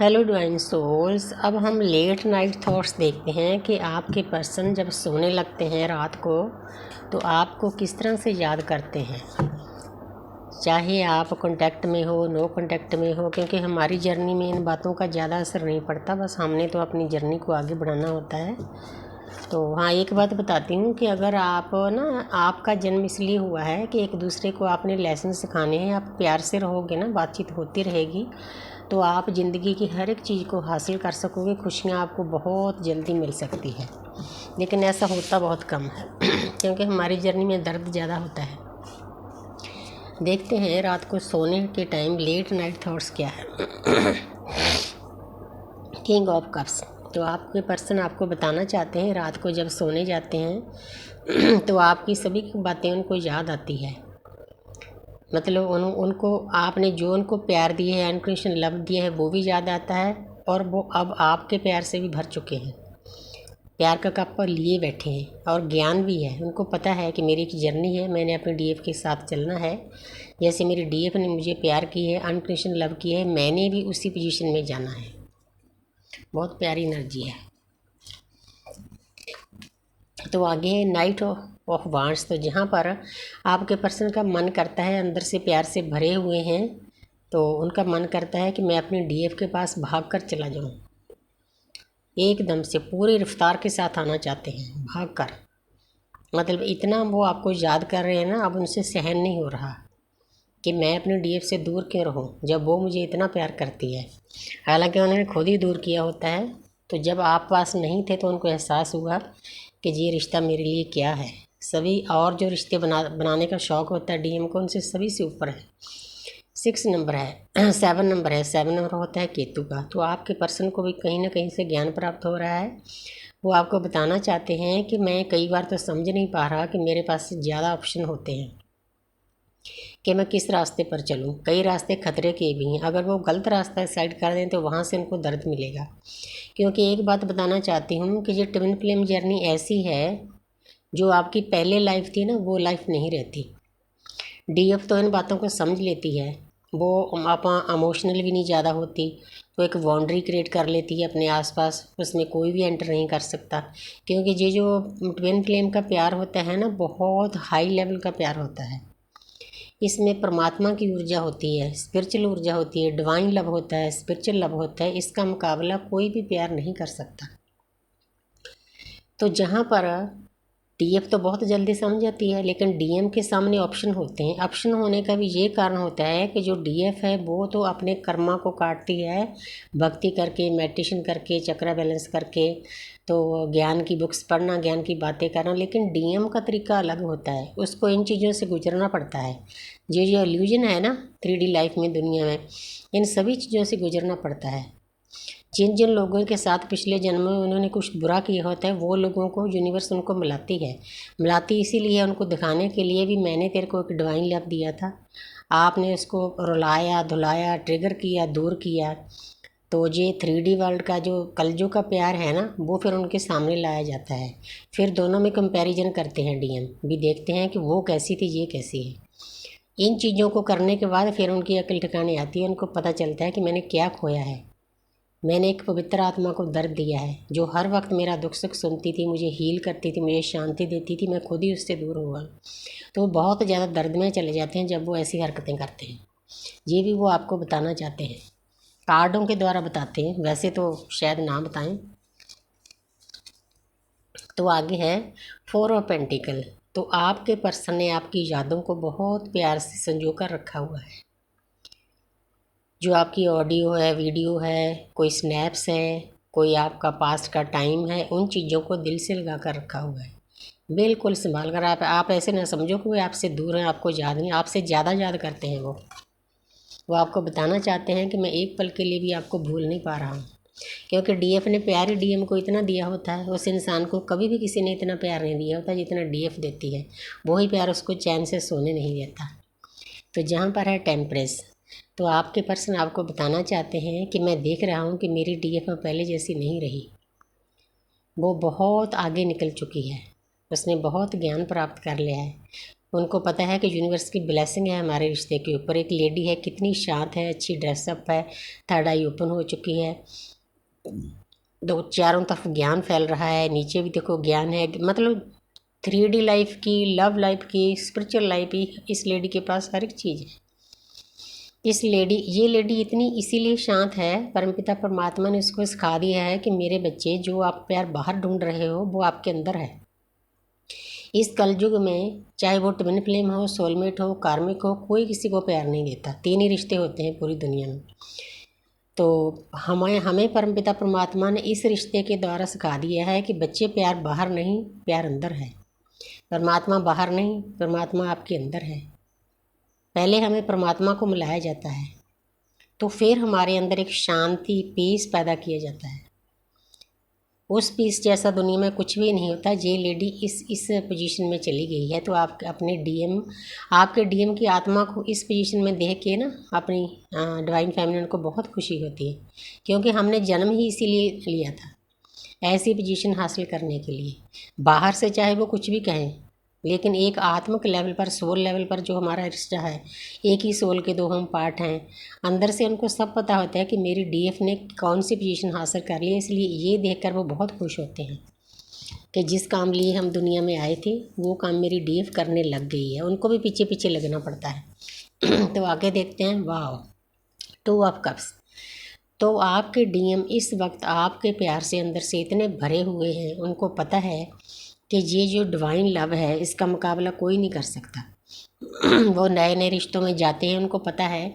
Hello divine souls. अब हम late night thoughts देखते हैं कि आपके पर्सन जब सोने लगते हैं रात को तो आपको किस तरह से याद करते हैं, चाहे आप कांटेक्ट में हो नो कांटेक्ट में हो, क्योंकि हमारी जर्नी में इन बातों का ज़्यादा असर नहीं पड़ता। बस हमने तो अपनी जर्नी को आगे बढ़ाना होता है। तो हाँ, एक बात बताती हूँ कि अगर आप आपका जन्म इसलिए हुआ है कि एक दूसरे को आपने लेसन सिखाने हैं, आप प्यार से रहोगे ना, बातचीत होती रहेगी तो आप ज़िंदगी की हर एक चीज़ को हासिल कर सकोगे। खुशियाँ आपको बहुत जल्दी मिल सकती है, लेकिन ऐसा होता बहुत कम है क्योंकि हमारी जर्नी में दर्द ज़्यादा होता है। देखते हैं रात को सोने के टाइम लेट नाइट थॉट्स क्या है। King of cups. तो आपके पर्सन आपको बताना चाहते हैं रात को जब सोने जाते हैं तो आपकी सभी बातें उनको याद आती है। मतलब उनको आपने जो उनको प्यार दिए है, अनकंडीशनल लव दिया है, वो भी याद आता है और वो अब आपके प्यार से भी भर चुके हैं। प्यार का कप पर लिए बैठे हैं और ज्ञान भी है। उनको पता है कि मेरी एक जर्नी है, मैंने अपने डीएफ के साथ चलना है। जैसे मेरे डीएफ ने मुझे प्यार की है, अनकंडीशनल लव की है, मैंने भी उसी पोजीशन में जाना है। बहुत प्यारी एनर्जी है। तो आगे है नाइट ऑफ वांड्स। तो जहाँ पर आपके पर्सन का मन करता है, अंदर से प्यार से भरे हुए हैं, तो उनका मन करता है कि मैं अपने डीएफ के पास भाग कर चला जाऊँ। एकदम से पूरी रफ्तार के साथ आना चाहते हैं, भाग कर। मतलब इतना वो आपको याद कर रहे हैं ना, अब उनसे सहन नहीं हो रहा कि मैं अपने डीएफ से दूर क्यों रहूं जब वो मुझे इतना प्यार करती है। हालांकि उन्होंने खुद ही दूर किया होता है। तो जब आप पास नहीं थे तो उनको एहसास हुआ कि ये रिश्ता मेरे लिए क्या है। सभी और जो रिश्ते बनाने का शौक़ होता है डीएम को, उनसे सभी से ऊपर है। 6 नंबर है 7 नंबर है। 7 नंबर होता है केतु का। तो आपके पर्सन को भी कहीं ना कहीं से ज्ञान प्राप्त हो रहा है। वो आपको बताना चाहते हैं कि मैं कई बार तो समझ नहीं पा रहा कि मेरे पास ज़्यादा ऑप्शन होते हैं कि मैं किस रास्ते पर चलूं। कई रास्ते खतरे के भी हैं। अगर वो गलत रास्ता साइड कर दें तो वहाँ से उनको दर्द मिलेगा। क्योंकि एक बात बताना चाहती हूँ कि ये ट्विन फ्लेम जर्नी ऐसी है, जो आपकी पहले लाइफ थी ना, वो लाइफ नहीं रहती। डीएफ तो इन बातों को समझ लेती है। वो आप इमोशनल भी नहीं ज़्यादा होती, तो एक बाउंड्री क्रिएट कर लेती है अपने आसपास, उसमें कोई भी एंटर नहीं कर सकता। क्योंकि ये जो ट्विन फ्लेम का प्यार होता है ना, बहुत हाई लेवल का प्यार होता है। इसमें परमात्मा की ऊर्जा होती है, स्पिरिचुअल ऊर्जा होती है, डिवाइन लव होता है, स्पिरिचुअल लव होता है। इसका मुकाबला कोई भी प्यार नहीं कर सकता। तो जहाँ पर डीएफ तो बहुत जल्दी समझ जाती है, लेकिन डीएम के सामने ऑप्शन होते हैं। ऑप्शन होने का भी ये कारण होता है कि जो डीएफ है वो तो अपने कर्मा को काटती है, भक्ति करके, मेडिटेशन करके, चक्रा बैलेंस करके, तो ज्ञान की बुक्स पढ़ना, ज्ञान की बातें करना। लेकिन डीएम का तरीका अलग होता है, उसको इन चीज़ों से गुजरना पड़ता है। ये जो इल्यूजन है ना 3D लाइफ में, दुनिया में, इन सभी चीज़ों से गुजरना पड़ता है। जिन जिन लोगों के साथ पिछले जन्म में उन्होंने कुछ बुरा किया होता है, वो लोगों को यूनिवर्स उनको मिलाती इसीलिए, उनको दिखाने के लिए भी मैंने तेरे को एक डिवाइन लव दिया था, आपने उसको रुलाया, धुलाया, ट्रिगर किया, दूर किया। तो ये 3D वर्ल्ड का जो कलयुग का प्यार है ना, वो फिर उनके सामने लाया जाता है। फिर दोनों में कंपैरिजन करते हैं, डीएम भी देखते हैं कि वो कैसी थी, ये कैसी है। इन चीज़ों को करने के बाद फिर उनकी अकल ठिकाने आती है। उनको पता चलता है कि मैंने क्या खोया है। मैंने एक पवित्र आत्मा को दर्द दिया है, जो हर वक्त मेरा दुख सुख सुनती थी, मुझे हील करती थी, मुझे शांति देती थी। मैं खुद ही उससे दूर हुआ। तो वो बहुत ज़्यादा दर्द में चले जाते हैं जब वो ऐसी हरकतें करते हैं। ये भी वो आपको बताना चाहते हैं, कार्डों के द्वारा बताते हैं, वैसे तो शायद ना बताएं। तो आगे है 4 ऑफ पेंटिकल। तो आपके पर्सन ने आपकी यादों को बहुत प्यार से संजो कर रखा हुआ है। जो आपकी ऑडियो है, वीडियो है, कोई स्नैप्स है, कोई आपका पास्ट का टाइम है, उन चीज़ों को दिल से लगा कर रखा हुआ है। बिल्कुल संभाल कर। आप ऐसे ना समझो कि वो आपसे दूर हैं, आपको याद नहीं, आपसे ज़्यादा याद करते हैं। वो आपको बताना चाहते हैं कि मैं एक पल के लिए भी आपको भूल नहीं पा रहा हूँ। क्योंकि डीएफ ने प्यार ही डीएम को इतना दिया होता है। उस इंसान को कभी भी किसी ने इतना प्यार नहीं दिया होता जितना डीएफ देती है। वही प्यार उसको चैन से सोने नहीं देता। तो जहाँ पर है टेम्परेस, तो आपके पर्सन आपको बताना चाहते हैं कि मैं देख रहा हूँ कि मेरी डीएफ में पहले जैसी नहीं रही। वो बहुत आगे निकल चुकी है, उसने बहुत ज्ञान प्राप्त कर लिया है। उनको पता है कि यूनिवर्स की ब्लेसिंग है हमारे रिश्ते के ऊपर। एक लेडी है, कितनी शांत है, अच्छी ड्रेसअप है, थर्ड आई ओपन हो चुकी है, दो चारों तरफ ज्ञान फैल रहा है, नीचे भी देखो ज्ञान है, मतलब 3D लाइफ की, लव लाइफ की, स्पिरिचुअल लाइफ की इस लेडी के पास हर एक चीज़ है। ये लेडी इतनी इसीलिए शांत है, परमपिता परमात्मा ने उसको सिखा दिया है कि मेरे बच्चे, जो आप प्यार बाहर ढूंढ रहे हो वो आपके अंदर है। इस कलयुग में चाहे वो ट्विन फ्लेम हो, सोलमेट हो, कार्मिक हो, कोई किसी को प्यार नहीं देता। 3 ही रिश्ते होते हैं पूरी दुनिया में। तो हमें परमपिता परमात्मा ने इस रिश्ते के द्वारा सिखा दिया है कि बच्चे, प्यार बाहर नहीं, प्यार अंदर है। परमात्मा बाहर नहीं, परमात्मा आपके अंदर है। पहले हमें परमात्मा को मिलाया जाता है, तो फिर हमारे अंदर एक शांति, पीस पैदा किया जाता है। उस पीस जैसा दुनिया में कुछ भी नहीं होता। ये लेडी इस पोजीशन में चली गई है, तो आप अपने आपके डीएम की आत्मा को इस पोजीशन में देख के ना, अपनी डिवाइन फैमिली को बहुत खुशी होती है, क्योंकि हमने जन्म ही इसीलिए लिया था, ऐसी पोजीशन हासिल करने के लिए। बाहर से चाहे वो कुछ भी कहें, लेकिन एक आत्मिक लेवल पर, सोल लेवल पर जो हमारा रिश्ता है, एक ही सोल के 2 हम पार्ट हैं। अंदर से उनको सब पता होता है कि मेरी डीएफ ने कौन सी पोजीशन हासिल कर ली है, इसलिए ये देखकर वो बहुत खुश होते हैं कि जिस काम लिए हम दुनिया में आए थे वो काम मेरी डीएफ करने लग गई है। उनको भी पीछे पीछे लगना पड़ता है। तो आगे देखते हैं। वाह, 2 ऑफ कप्स। तो आपके डीएम इस वक्त आपके प्यार से अंदर से इतने भरे हुए हैं, उनको पता है कि ये जो डिवाइन लव है इसका मुकाबला कोई नहीं कर सकता। वो नए नए रिश्तों में जाते हैं, उनको पता है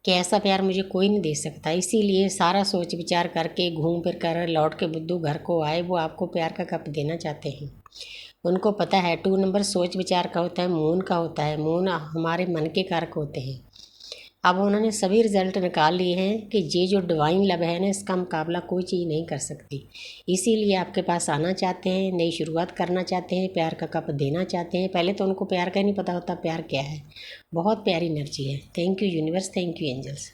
कि ऐसा प्यार मुझे कोई नहीं दे सकता, इसीलिए सारा सोच विचार करके, घूम फिर कर लौट के बुद्धू घर को आए, वो आपको प्यार का कप देना चाहते हैं। उनको पता है 2 नंबर सोच विचार का होता है, मून का होता है। मून हमारे मन के कारक होते हैं। अब उन्होंने सभी रिजल्ट निकाल लिए हैं कि ये जो डिवाइन लव है ना, इसका मुकाबला कोई चीज़ नहीं कर सकती। इसीलिए आपके पास आना चाहते हैं, नई शुरुआत करना चाहते हैं, प्यार का कप देना चाहते हैं। पहले तो उनको प्यार का ही नहीं पता होता प्यार क्या है। बहुत प्यारी एनर्जी है। Thank you universe, thank you angels.